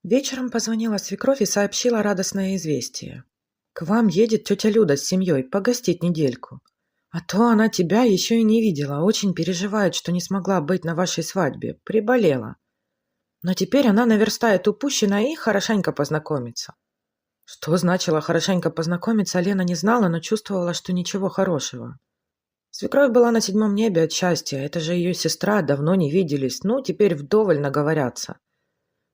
Вечером позвонила свекровь и сообщила радостное известие. «К вам едет тетя Люда с семьей погостить недельку. А то она тебя еще и не видела, очень переживает, что не смогла быть на вашей свадьбе, приболела. Но теперь она наверстает упущенное и хорошенько познакомится». Что значило «хорошенько познакомиться», Лена не знала, но чувствовала, что ничего хорошего. Свекровь была на седьмом небе от счастья, это же ее сестра, давно не виделись, ну, теперь вдоволь наговорятся.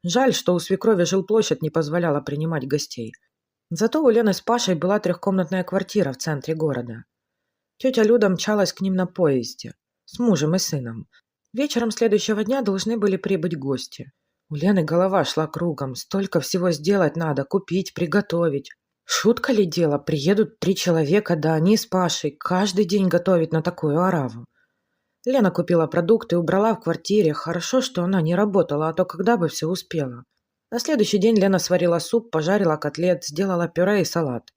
Жаль, что у свекрови жилплощадь не позволяла принимать гостей. Зато у Лены с Пашей была трехкомнатная квартира в центре города. Тетя Люда мчалась к ним на поезде. С мужем и сыном. Вечером следующего дня должны были прибыть гости. У Лены голова шла кругом. Столько всего сделать надо. Купить, приготовить. Шутка ли дело? Приедут 3 человека, да они с Пашей. Каждый день готовить на такую ораву. Лена купила продукты, убрала в квартире. Хорошо, что она не работала, а то когда бы все успела. На следующий день Лена сварила суп, пожарила котлет, сделала пюре и салат.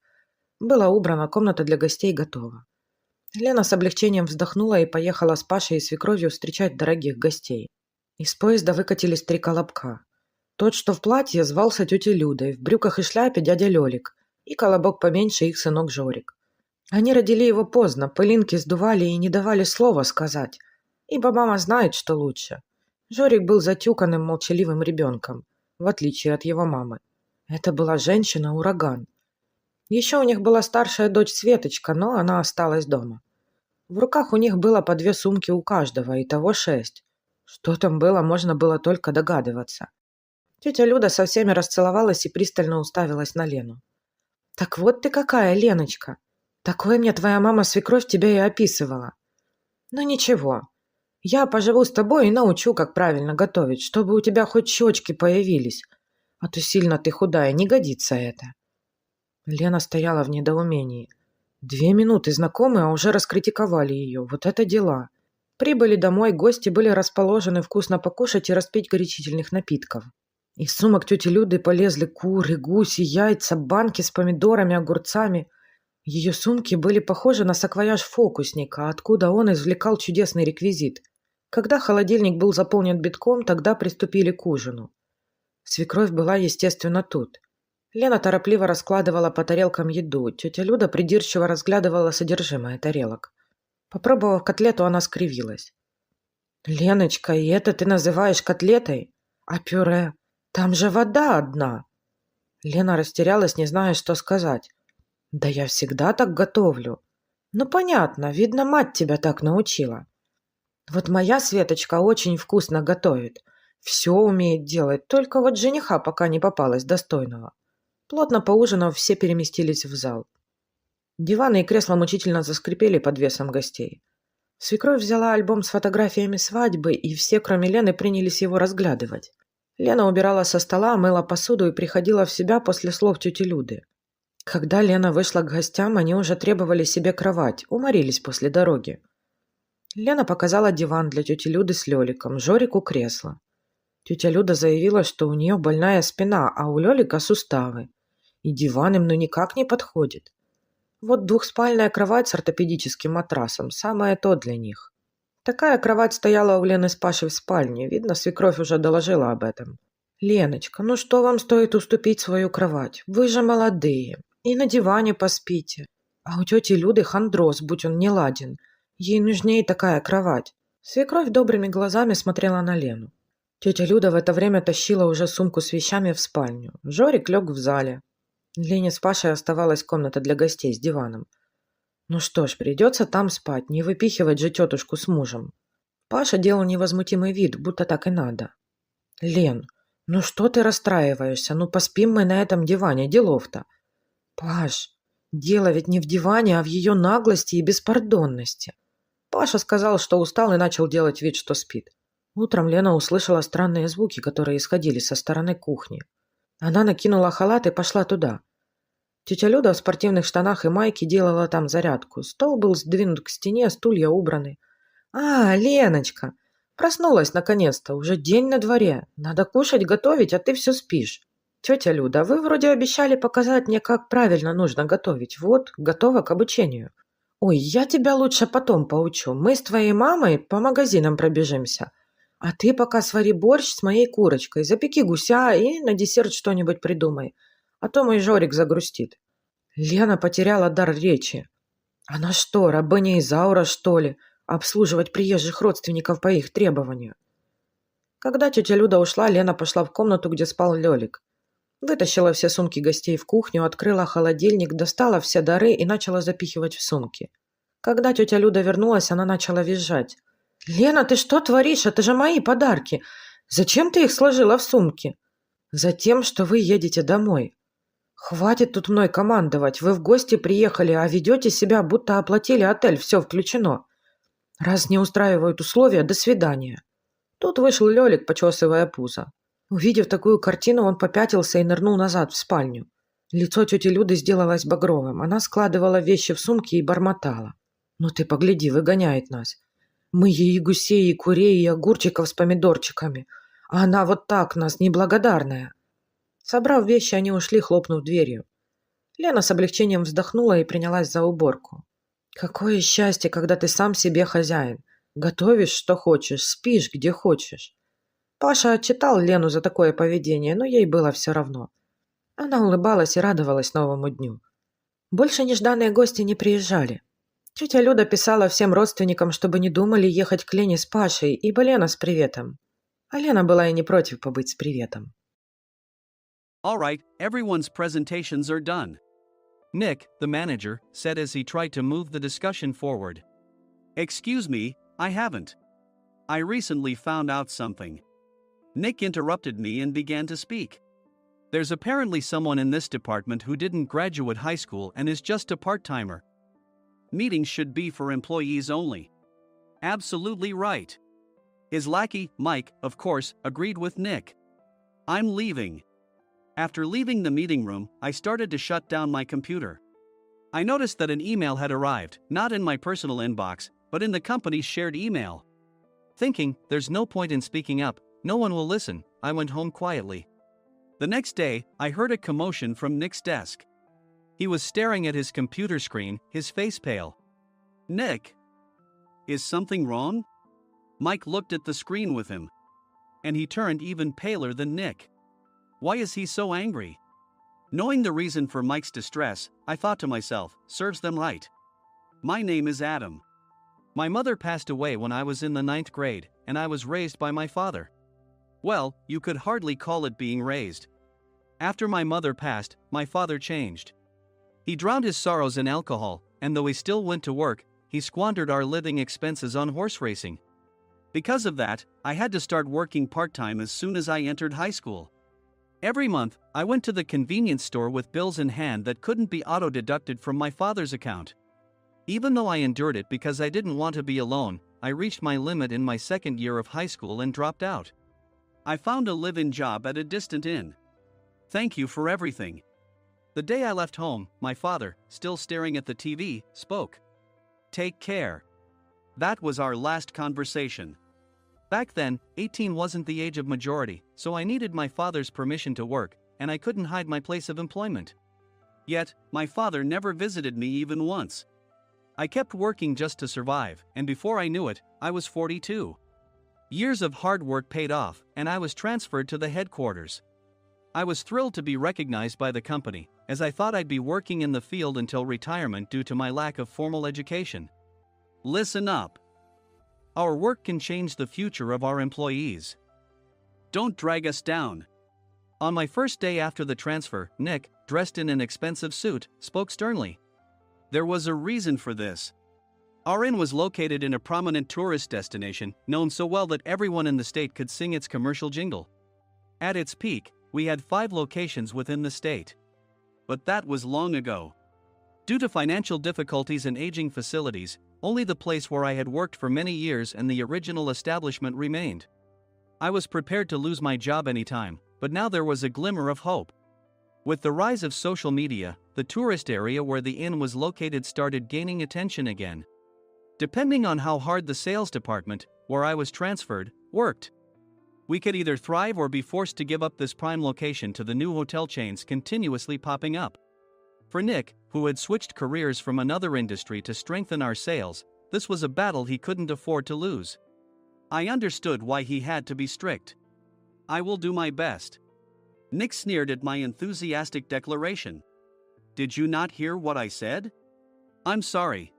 Было убрано, комната для гостей готова. Лена с облегчением вздохнула и поехала с Пашей и свекровью встречать дорогих гостей. Из поезда выкатились 3 колобка. Тот, что в платье, звался тетей Людой, в брюках и шляпе дядя Лёлик, и колобок поменьше их сынок Жорик. Они родили его поздно, пылинки сдували и не давали слова сказать, ибо мама знает, что лучше. Жорик был затюканным, молчаливым ребенком, в отличие от его мамы. Это была женщина-ураган. Еще у них была старшая дочь Светочка, но она осталась дома. В руках у них было по 2 сумки у каждого, итого 6. Что там было, можно было только догадываться. Тетя Люда со всеми расцеловалась и пристально уставилась на Лену. «Так вот ты какая, Леночка! Такое мне твоя мама-свекровь тебя и описывала. Ну ничего, я поживу с тобой и научу, как правильно готовить, чтобы у тебя хоть щечки появились. А то сильно ты худая, не годится это». Лена стояла в недоумении. 2 минуты знакомы, а уже раскритиковали ее. Вот это дела. Прибыли домой, гости были расположены вкусно покушать и распить горячительных напитков. Из сумок тети Люды полезли куры, гуси, яйца, банки с помидорами, огурцами. Ее сумки были похожи на саквояж фокусника, откуда он извлекал чудесный реквизит. Когда холодильник был заполнен битком, тогда приступили к ужину. Свекровь была, естественно, тут. Лена торопливо раскладывала по тарелкам еду. Тетя Люда придирчиво разглядывала содержимое тарелок. Попробовав котлету, она скривилась. «Леночка, и это ты называешь котлетой? А пюре? Там же вода одна!» Лена растерялась, не зная, что сказать. «Да я всегда так готовлю». «Ну, понятно, видно, мать тебя так научила». «Вот моя Светочка очень вкусно готовит. Все умеет делать, только вот жениха пока не попалось достойного». Плотно поужинав, все переместились в зал. Диваны и кресла мучительно заскрипели под весом гостей. Свекровь взяла альбом с фотографиями свадьбы, и все, кроме Лены, принялись его разглядывать. Лена убирала со стола, мыла посуду и приходила в себя после слов тети Люды. Когда Лена вышла к гостям, они уже требовали себе кровать, уморились после дороги. Лена показала диван для тети Люды с Лёликом, Жорику кресло. Тетя Люда заявила, что у нее больная спина, а у Лёлика суставы. И диван им ну никак не подходит. Вот 2-спальная кровать с ортопедическим матрасом – самое то для них. Такая кровать стояла у Лены с Пашей в спальне. Видно, свекровь уже доложила об этом. «Леночка, ну что вам стоит уступить свою кровать? Вы же молодые. И на диване поспите. А у тети Люды хондроз, будь он неладен. Ей нужнее такая кровать». Свекровь добрыми глазами смотрела на Лену. Тетя Люда в это время тащила уже сумку с вещами в спальню. Жорик лег в зале. Лене с Пашей оставалась комната для гостей с диваном. Ну что ж, придется там спать, не выпихивать же тетушку с мужем. Паша делал невозмутимый вид, будто так и надо. «Лен, ну что ты расстраиваешься? Ну поспим мы на этом диване, делов-то». «Паш, дело ведь не в диване, а в ее наглости и беспардонности». Паша сказал, что устал и начал делать вид, что спит. Утром Лена услышала странные звуки, которые исходили со стороны кухни. Она накинула халат и пошла туда. Тетя Люда в спортивных штанах и майке делала там зарядку. Стол был сдвинут к стене, стулья убраны. «А, Леночка! Проснулась наконец-то. Уже день на дворе. Надо кушать, готовить, а ты все спишь. Тетя Люда, вы вроде обещали показать мне, как правильно нужно готовить. Вот, готова к обучению. Ой, я тебя лучше потом поучу. Мы с твоей мамой по магазинам пробежимся. А ты пока свари борщ с моей курочкой, запеки гуся и на десерт что-нибудь придумай. А то мой Жорик загрустит». Лена потеряла дар речи. Она что, рабыня Изаура, что ли? Обслуживать приезжих родственников по их требованию? Когда тетя Люда ушла, Лена пошла в комнату, где спал Лёлик. Вытащила все сумки гостей в кухню, открыла холодильник, достала все дары и начала запихивать в сумки. Когда тетя Люда вернулась, она начала визжать. «Лена, ты что творишь? Это же мои подарки! Зачем ты их сложила в сумки?» «Затем, что вы едете домой. Хватит тут мной командовать. Вы в гости приехали, а ведете себя, будто оплатили отель, все включено. Раз не устраивают условия, до свидания». Тут вышел Лёлик, почесывая пузо. Увидев такую картину, он попятился и нырнул назад в спальню. Лицо тети Люды сделалось багровым. Она складывала вещи в сумки и бормотала. «Ну ты погляди, выгоняет нас. Мы ей и гусей, и курей, и огурчиков с помидорчиками. А она вот так нас, неблагодарная». Собрав вещи, они ушли, хлопнув дверью. Лена с облегчением вздохнула и принялась за уборку. Какое счастье, когда ты сам себе хозяин. Готовишь, что хочешь, спишь, где хочешь. Паша отчитал Лену за такое поведение, но ей было все равно. Она улыбалась и радовалась новому дню. Больше нежданные гости не приезжали. Тетя Люда писала всем родственникам, чтобы не думали ехать к Лене с Пашей, ибо Лена с приветом. А Лена была и не против побыть с приветом. All right, everyone's presentations are done. Nick, the manager, said as he tried to move the discussion forward. Excuse me, I haven't. I recently found out something. Nick interrupted me and began to speak. There's apparently someone in this department who didn't graduate high school and is just a part-timer. Meetings should be for employees only. Absolutely right. His lackey, Mike, of course, agreed with Nick. I'm leaving. After leaving the meeting room, I started to shut down my computer. I noticed that an email had arrived, not in my personal inbox, but in the company's shared email. Thinking, there's no point in speaking up, no one will listen, I went home quietly. The next day, I heard a commotion from Nick's desk. He was staring at his computer screen, his face pale. Nick? Is something wrong? Mike looked at the screen with him. And he turned even paler than Nick. Why is he so angry? Knowing the reason for Mike's distress, I thought to myself, serves them right. My name is Adam. My mother passed away when I was in the 9th grade, and I was raised by my father. Well, you could hardly call it being raised. After my mother passed, my father changed. He drowned his sorrows in alcohol, and though he still went to work, he squandered our living expenses on horse racing. Because of that, I had to start working part-time as soon as I entered high school. Every month, I went to the convenience store with bills in hand that couldn't be auto-deducted from my father's account. Even though I endured it because I didn't want to be alone, I reached my limit in my second year of high school and dropped out. I found a live-in job at a distant inn. Thank you for everything. The day I left home, my father, still staring at the TV, spoke. Take care. That was our last conversation. Back then, 18 wasn't the age of majority, so I needed my father's permission to work, and I couldn't hide my place of employment. Yet, my father never visited me even once. I kept working just to survive, and before I knew it, I was 42. Years of hard work paid off, and I was transferred to the headquarters. I was thrilled to be recognized by the company, as I thought I'd be working in the field until retirement due to my lack of formal education. Listen up. Our work can change the future of our employees. Don't drag us down. On my first day after the transfer, Nick, dressed in an expensive suit, spoke sternly. There was a reason for this. Our inn was located in a prominent tourist destination, known so well that everyone in the state could sing its commercial jingle. At its peak, we had 5 locations within the state. But that was long ago. Due to financial difficulties and aging facilities, only the place where I had worked for many years and the original establishment remained. I was prepared to lose my job anytime, but now there was a glimmer of hope. With the rise of social media, the tourist area where the inn was located started gaining attention again. Depending on how hard the sales department, where I was transferred, worked, we could either thrive or be forced to give up this prime location to the new hotel chains continuously popping up. For Nick, who had switched careers from another industry to strengthen our sales, this was a battle he couldn't afford to lose. I understood why he had to be strict. I will do my best. Nick sneered at my enthusiastic declaration. Did you not hear what I said? I'm sorry.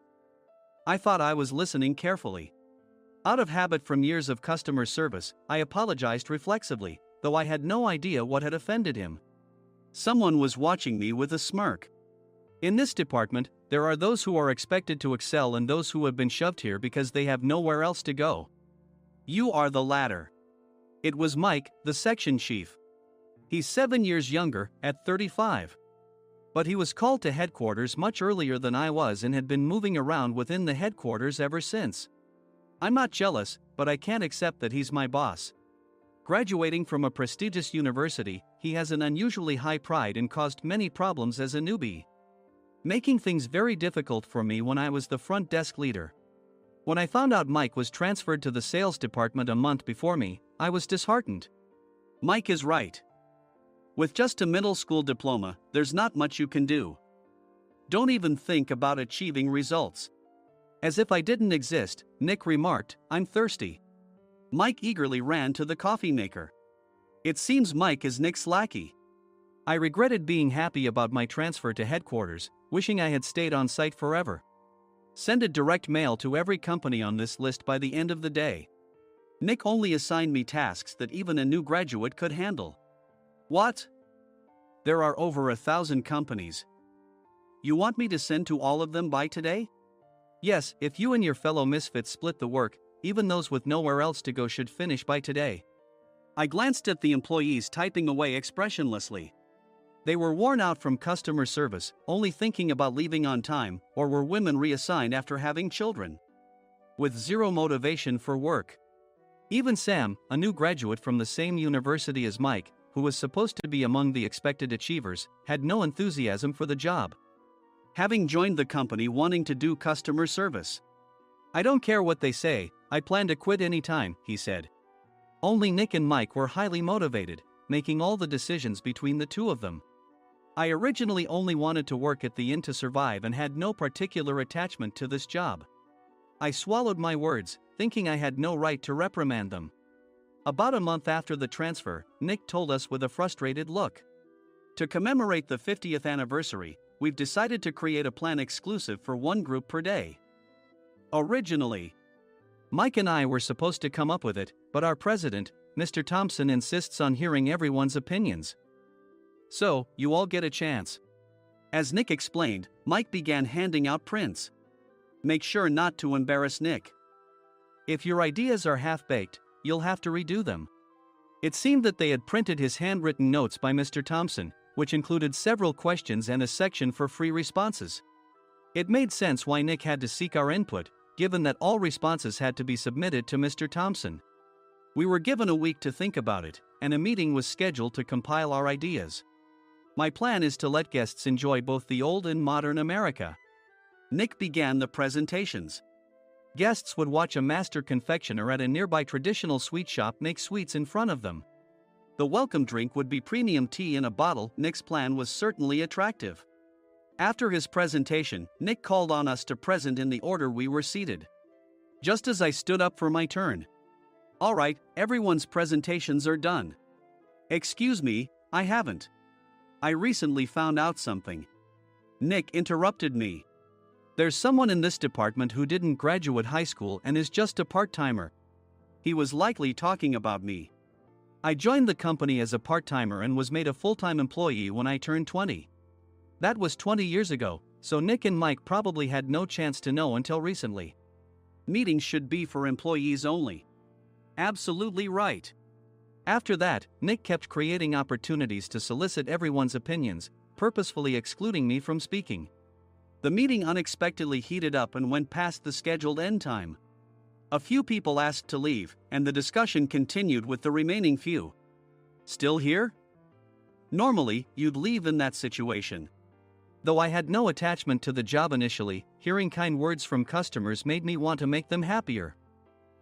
I thought I was listening carefully. Out of habit from years of customer service, I apologized reflexively, though I had no idea what had offended him. Someone was watching me with a smirk. In this department, there are those who are expected to excel and those who have been shoved here because they have nowhere else to go. You are the latter. It was Mike, the section chief. He's 7 years younger, at 35. But he was called to headquarters much earlier than I was and had been moving around within the headquarters ever since. I'm not jealous, but I can't accept that he's my boss. Graduating from a prestigious university, he has an unusually high pride and caused many problems as a newbie, making things very difficult for me when I was the front desk leader. When I found out Mike was transferred to the sales department a month before me, I was disheartened. Mike is right. With just a middle school diploma, there's not much you can do. Don't even think about achieving results. As if I didn't exist, Nick remarked, I'm thirsty. Mike eagerly ran to the coffee maker. It seems Mike is Nick's lackey. I regretted being happy about my transfer to headquarters, wishing I had stayed on site forever. Send a direct mail to every company on this list by the end of the day. Nick only assigned me tasks that even a new graduate could handle. What? There are over 1,000 companies. You want me to send to all of them by today? Yes, if you and your fellow misfits split the work, even those with nowhere else to go should finish by today. I glanced at the employees typing away expressionlessly. They were worn out from customer service, only thinking about leaving on time, or were women reassigned after having children, with zero motivation for work. Even Sam, a new graduate from the same university as Mike, who was supposed to be among the expected achievers, had no enthusiasm for the job, having joined the company wanting to do customer service. I don't care what they say, I plan to quit anytime, he said. Only Nick and Mike were highly motivated, making all the decisions between the two of them. I originally only wanted to work at the inn to survive and had no particular attachment to this job. I swallowed my words, thinking I had no right to reprimand them. About a month after the transfer, Nick told us with a frustrated look. To commemorate the 50th anniversary, we've decided to create a plan exclusive for one group per day. Originally, Mike and I were supposed to come up with it, but our president, Mr. Thompson, insists on hearing everyone's opinions. So, you all get a chance. As Nick explained, Mike began handing out prints. Make sure not to embarrass Nick. If your ideas are half-baked, you'll have to redo them. It seemed that they had printed his handwritten notes by Mr. Thompson, which included several questions and a section for free responses. It made sense why Nick had to seek our input, given that all responses had to be submitted to Mr. Thompson. We were given a week to think about it, and a meeting was scheduled to compile our ideas. My plan is to let guests enjoy both the old and modern America. Nick began the presentations. Guests would watch a master confectioner at a nearby traditional sweet shop make sweets in front of them. The welcome drink would be premium tea in a bottle. Nick's plan was certainly attractive. After his presentation, Nick called on us to present in the order we were seated. Just as I stood up for my turn. All right, everyone's presentations are done. Excuse me, I haven't. I recently found out something. Nick interrupted me. There's someone in this department who didn't graduate high school and is just a part-timer. He was likely talking about me. I joined the company as a part-timer and was made a full-time employee when I turned 20. That was 20 years ago, so Nick and Mike probably had no chance to know until recently. Meetings should be for employees only. Absolutely right. After that, Nick kept creating opportunities to solicit everyone's opinions, purposefully excluding me from speaking. The meeting unexpectedly heated up and went past the scheduled end time. A few people asked to leave, and the discussion continued with the remaining few. Still here? Normally, you'd leave in that situation. Though I had no attachment to the job initially, hearing kind words from customers made me want to make them happier.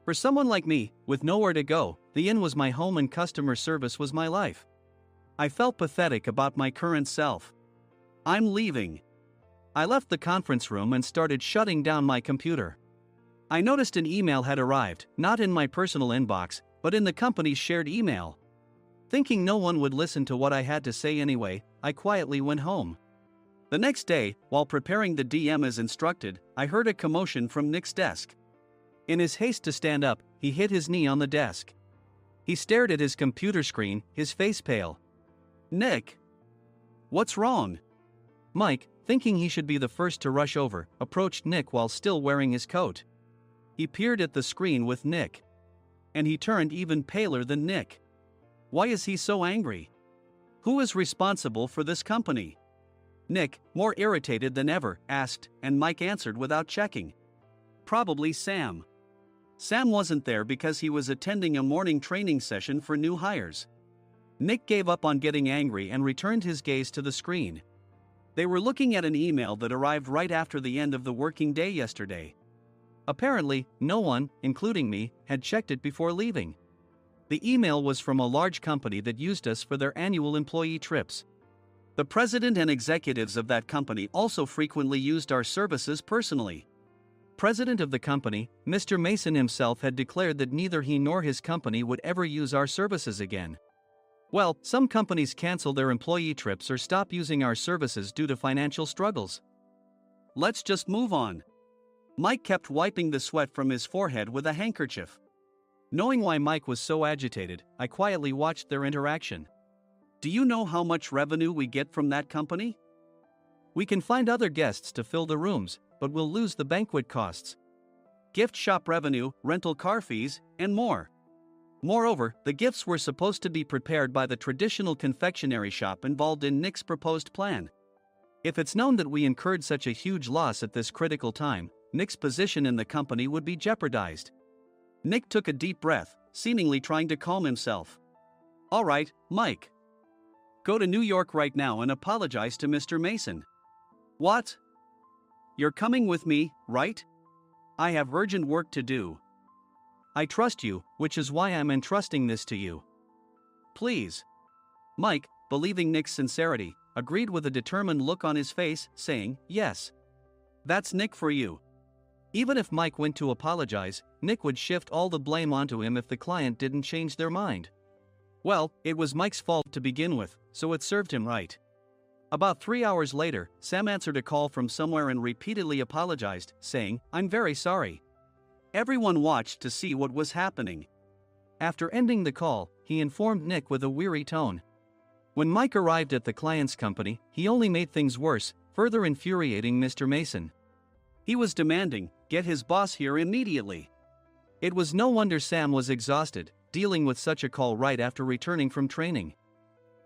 For someone like me, with nowhere to go, the inn was my home and customer service was my life. I felt pathetic about my current self. I'm leaving. I left the conference room and started shutting down my computer. I noticed an email had arrived, not in my personal inbox, but in the company's shared email. Thinking no one would listen to what I had to say anyway, I quietly went home. The next day, while preparing the DM as instructed, I heard a commotion from Nick's desk. In his haste to stand up, he hit his knee on the desk. He stared at his computer screen, his face pale. "Nick! What's wrong?" Mike, thinking he should be the first to rush over, approached Nick while still wearing his coat. He peered at the screen with Nick. And he turned even paler than Nick. Why is he so angry? Who is responsible for this company? Nick, more irritated than ever, asked, and Mike answered without checking. Probably Sam. Sam wasn't there because he was attending a morning training session for new hires. Nick gave up on getting angry and returned his gaze to the screen. They were looking at an email that arrived right after the end of the working day yesterday. Apparently, no one, including me, had checked it before leaving. The email was from a large company that used us for their annual employee trips. The president and executives of that company also frequently used our services personally. President of the company, Mr. Mason himself, had declared that neither he nor his company would ever use our services again. Well, some companies cancel their employee trips or stop using our services due to financial struggles. Let's just move on. Mike kept wiping the sweat from his forehead with a handkerchief. Knowing why Mike was so agitated, I quietly watched their interaction. Do you know how much revenue we get from that company? We can find other guests to fill the rooms, but we'll lose the banquet costs, gift shop revenue, rental car fees, and more. Moreover, the gifts were supposed to be prepared by the traditional confectionery shop involved in Nick's proposed plan. If it's known that we incurred such a huge loss at this critical time, Nick's position in the company would be jeopardized. Nick took a deep breath, seemingly trying to calm himself. All right, Mike. Go to New York right now and apologize to Mr. Mason. What? You're coming with me, right? I have urgent work to do. I trust you, which is why I'm entrusting this to you. Please. Mike, believing Nick's sincerity, agreed with a determined look on his face, saying, yes. That's Nick for you. Even if Mike went to apologize, Nick would shift all the blame onto him if the client didn't change their mind. Well, it was Mike's fault to begin with, so it served him right. About 3 hours later, Sam answered a call from somewhere and repeatedly apologized, saying, I'm very sorry. Everyone watched to see what was happening. After ending the call, he informed Nick with a weary tone. When Mike arrived at the client's company, he only made things worse, further infuriating Mr. Mason. He was demanding, get his boss here immediately. It was no wonder Sam was exhausted, dealing with such a call right after returning from training.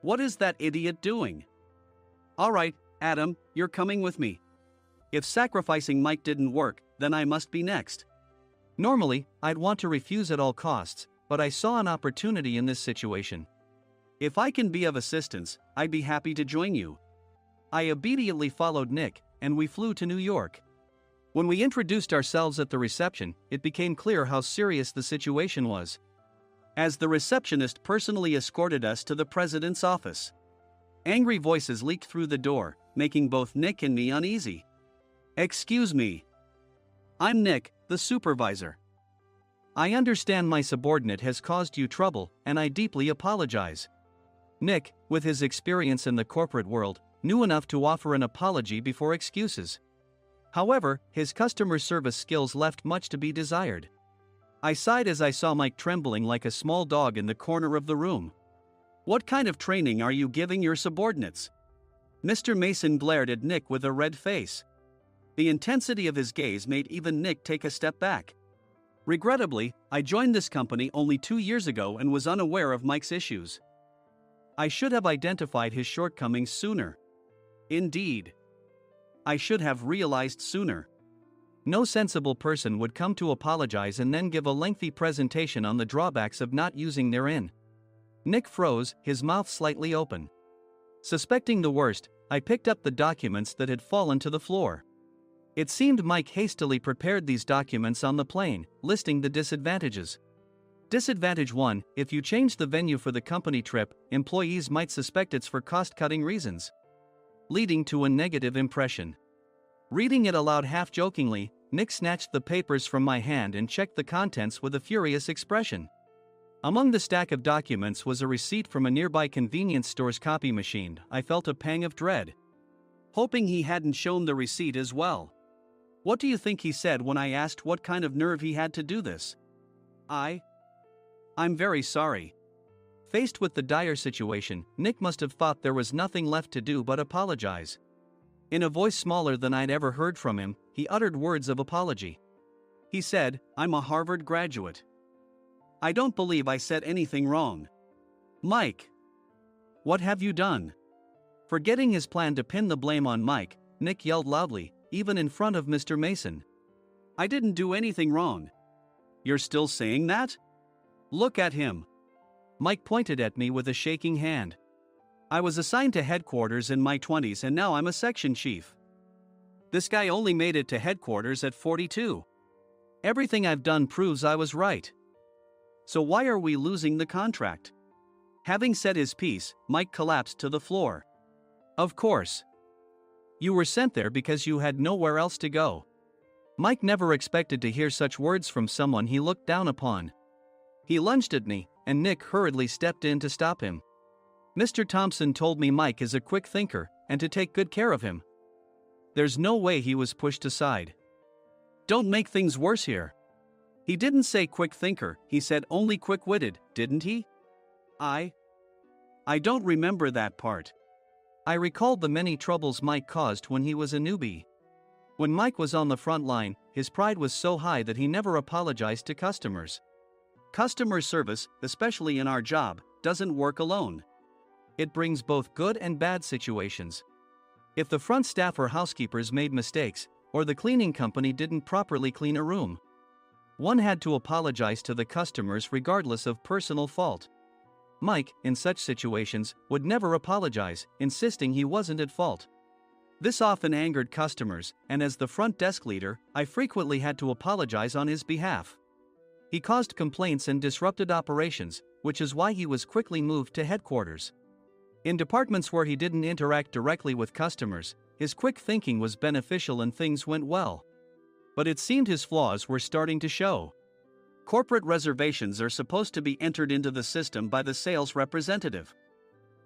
What is that idiot doing? All right, Adam, you're coming with me. If sacrificing Mike didn't work, then I must be next. Normally, I'd want to refuse at all costs, but I saw an opportunity in this situation. If I can be of assistance, I'd be happy to join you. I obediently followed Nick, and we flew to New York. When we introduced ourselves at the reception, it became clear how serious the situation was, as the receptionist personally escorted us to the president's office. Angry voices leaked through the door, making both Nick and me uneasy. Excuse me. I'm Nick, the supervisor. I understand my subordinate has caused you trouble, and I deeply apologize. Nick, with his experience in the corporate world, knew enough to offer an apology before excuses. However, his customer service skills left much to be desired. I sighed as I saw Mike trembling like a small dog in the corner of the room. What kind of training are you giving your subordinates? Mr. Mason glared at Nick with a red face. The intensity of his gaze made even Nick take a step back. Regrettably, I joined this company only 2 years ago and was unaware of Mike's issues. I should have identified his shortcomings sooner. Indeed. I should have realized sooner. No sensible person would come to apologize and then give a lengthy presentation on the drawbacks of not using their in. Nick froze, his mouth slightly open. Suspecting the worst, I picked up the documents that had fallen to the floor. It seemed Mike hastily prepared these documents on the plane, listing the disadvantages. Disadvantage 1: if you change the venue for the company trip, employees might suspect it's for cost-cutting reasons, leading to a negative impression. Reading it aloud half-jokingly, Nick snatched the papers from my hand and checked the contents with a furious expression. Among the stack of documents was a receipt from a nearby convenience store's copy machine. I felt a pang of dread, hoping he hadn't shown the receipt as well. What do you think he said when I asked what kind of nerve he had to do this? I'm very sorry. Faced with the dire situation, Nick must have thought there was nothing left to do but apologize. In a voice smaller than I'd ever heard from him, he uttered words of apology. He said, "I'm a Harvard graduate. I don't believe I said anything wrong." Mike! What have you done? Forgetting his plan to pin the blame on Mike, Nick yelled loudly, even in front of Mr. Mason. "I didn't do anything wrong." "You're still saying that? Look at him." Mike pointed at me with a shaking hand. "I was assigned to headquarters in my 20s and now I'm a section chief. This guy only made it to headquarters at 42. Everything I've done proves I was right. So why are we losing the contract?" Having said his piece, Mike collapsed to the floor. "Of course. You were sent there because you had nowhere else to go." Mike never expected to hear such words from someone he looked down upon. He lunged at me, and Nick hurriedly stepped in to stop him. "Mr. Thompson told me Mike is a quick thinker, and to take good care of him." There's no way he was pushed aside. "Don't make things worse here." "He didn't say quick thinker, he said only quick-witted, didn't he?" I don't remember that part." I recalled the many troubles Mike caused when he was a newbie. When Mike was on the front line, his pride was so high that he never apologized to customers. Customer service, especially in our job, doesn't work alone. It brings both good and bad situations. If the front staff or housekeepers made mistakes, or the cleaning company didn't properly clean a room, one had to apologize to the customers regardless of personal fault. Mike, in such situations, would never apologize, insisting he wasn't at fault. This often angered customers, and as the front desk leader, I frequently had to apologize on his behalf. He caused complaints and disrupted operations, which is why he was quickly moved to headquarters. In departments where he didn't interact directly with customers, his quick thinking was beneficial and things went well. But it seemed his flaws were starting to show. Corporate reservations are supposed to be entered into the system by the sales representative.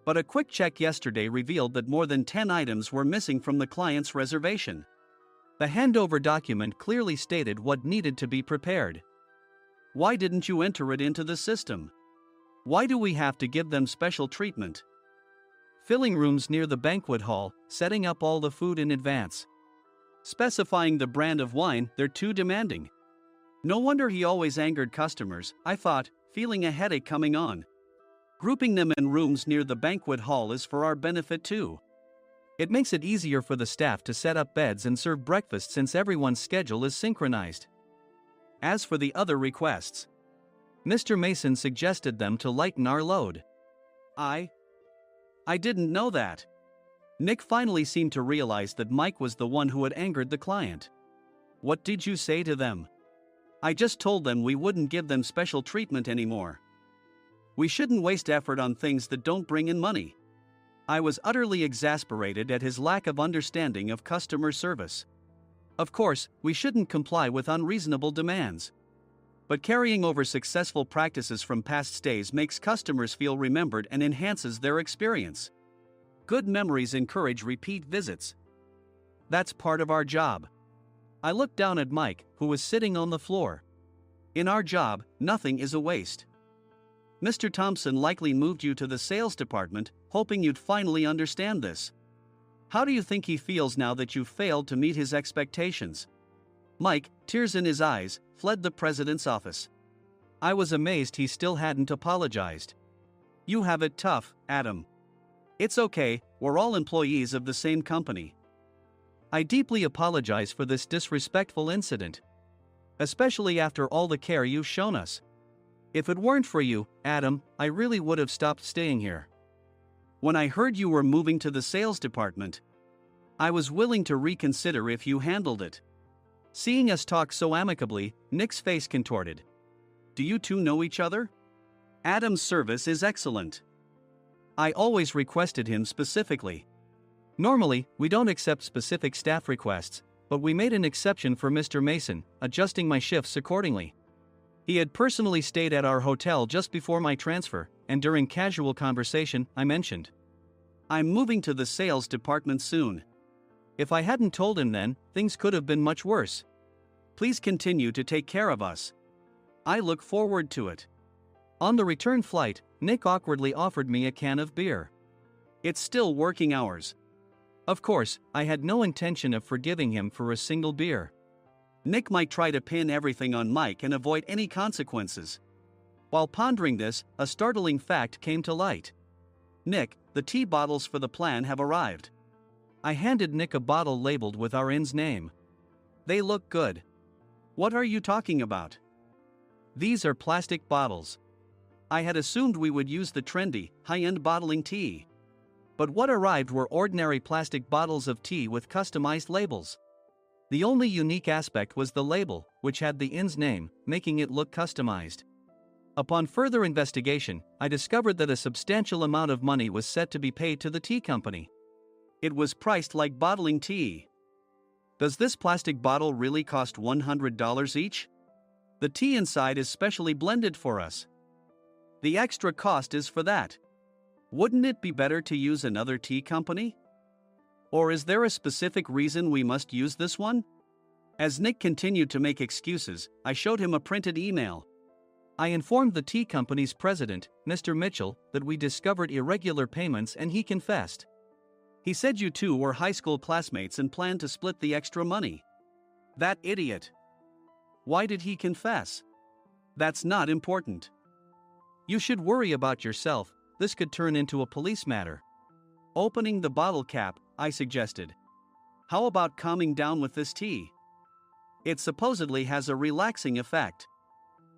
But a quick check yesterday revealed that more than 10 items were missing from the client's reservation. The handover document clearly stated what needed to be prepared. Why didn't you enter it into the system? Why do we have to give them special treatment? Filling rooms near the banquet hall, setting up all the food in advance. Specifying the brand of wine, they're too demanding. No wonder he always angered customers, I thought, feeling a headache coming on. Grouping them in rooms near the banquet hall is for our benefit too. It makes it easier for the staff to set up beds and serve breakfast since everyone's schedule is synchronized. As for the other requests, Mr. Mason suggested them to lighten our load. I didn't know that. Nick finally seemed to realize that Mike was the one who had angered the client. What did you say to them? I just told them we wouldn't give them special treatment anymore. We shouldn't waste effort on things that don't bring in money. I was utterly exasperated at his lack of understanding of customer service. Of course, we shouldn't comply with unreasonable demands. But carrying over successful practices from past stays makes customers feel remembered and enhances their experience. Good memories encourage repeat visits. That's part of our job. I looked down at Mike, who was sitting on the floor. In our job, nothing is a waste. Mr. Thompson likely moved you to the sales department, hoping you'd finally understand this. How do you think he feels now that you've failed to meet his expectations? Mike, tears in his eyes, fled the president's office. I was amazed he still hadn't apologized. You have it tough, Adam. It's okay, we're all employees of the same company. I deeply apologize for this disrespectful incident. Especially after all the care you've shown us. If it weren't for you, Adam, I really would have stopped staying here. When I heard you were moving to the sales department, I was willing to reconsider if you handled it. Seeing us talk so amicably, Nick's face contorted. Do you two know each other? Adam's service is excellent. I always requested him specifically. Normally, we don't accept specific staff requests, but we made an exception for Mr. Mason, adjusting my shifts accordingly. He had personally stayed at our hotel just before my transfer, and during casual conversation, I mentioned, "I'm moving to the sales department soon." If I hadn't told him then, things could have been much worse. "Please continue to take care of us. I look forward to it." On the return flight, Nick awkwardly offered me a can of beer. It's still working hours. Of course, I had no intention of forgiving him for a single beer. Nick might try to pin everything on Mike and avoid any consequences. While pondering this, a startling fact came to light. "Nick, the tea bottles for the plan have arrived." I handed Nick a bottle labeled with our inn's name. "They look good." "What are you talking about?" "These are plastic bottles. I had assumed we would use the trendy, high-end bottling tea. But what arrived were ordinary plastic bottles of tea with customized labels. The only unique aspect was the label, which had the inn's name, making it look customized. Upon further investigation, I discovered that a substantial amount of money was set to be paid to the tea company. It was priced like bottling tea. Does this plastic bottle really cost $100 each? The tea inside is specially blended for us. The extra cost is for that. Wouldn't it be better to use another tea company? Or is there a specific reason we must use this one?" As Nick continued to make excuses, I showed him a printed email. I informed the tea company's president, Mr. Mitchell, that we discovered irregular payments and he confessed. He said you two were high school classmates and planned to split the extra money. That idiot. Why did he confess? That's not important. You should worry about yourself. This could turn into a police matter. Opening the bottle cap, I suggested. How about calming down with this tea? It supposedly has a relaxing effect.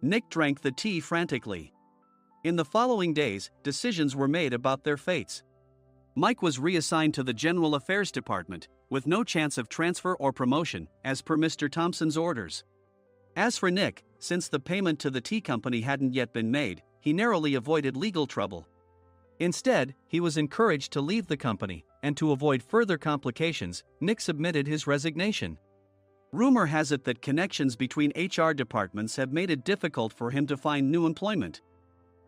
Nick drank the tea frantically. In the following days, decisions were made about their fates. Mike was reassigned to the General Affairs Department, with no chance of transfer or promotion, as per Mr. Thompson's orders. As for Nick, since the payment to the tea company hadn't yet been made, he narrowly avoided legal trouble. Instead, he was encouraged to leave the company, and to avoid further complications, Nick submitted his resignation. Rumor has it that connections between HR departments have made it difficult for him to find new employment.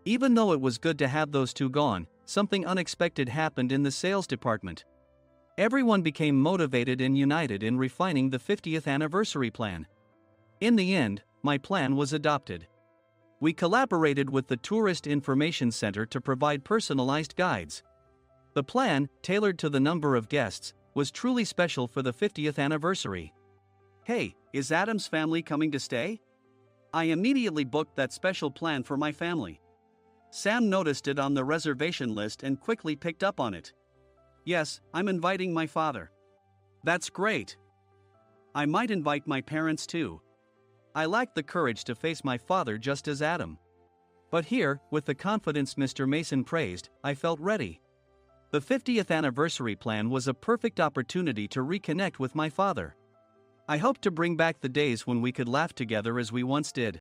Even though it was good to have those two gone, something unexpected happened in the sales department. Everyone became motivated and united in refining the 50th anniversary plan. In the end, my plan was adopted. We collaborated with the Tourist Information Center to provide personalized guides. The plan, tailored to the number of guests, was truly special for the 50th anniversary. "Hey, is Adam's family coming to stay?" I immediately booked that special plan for my family. Sam noticed it on the reservation list and quickly picked up on it. "Yes, I'm inviting my father." "That's great. I might invite my parents too." I lacked the courage to face my father just as Adam. But here, with the confidence Mr. Mason praised, I felt ready. The 50th anniversary plan was a perfect opportunity to reconnect with my father. I hoped to bring back the days when we could laugh together as we once did.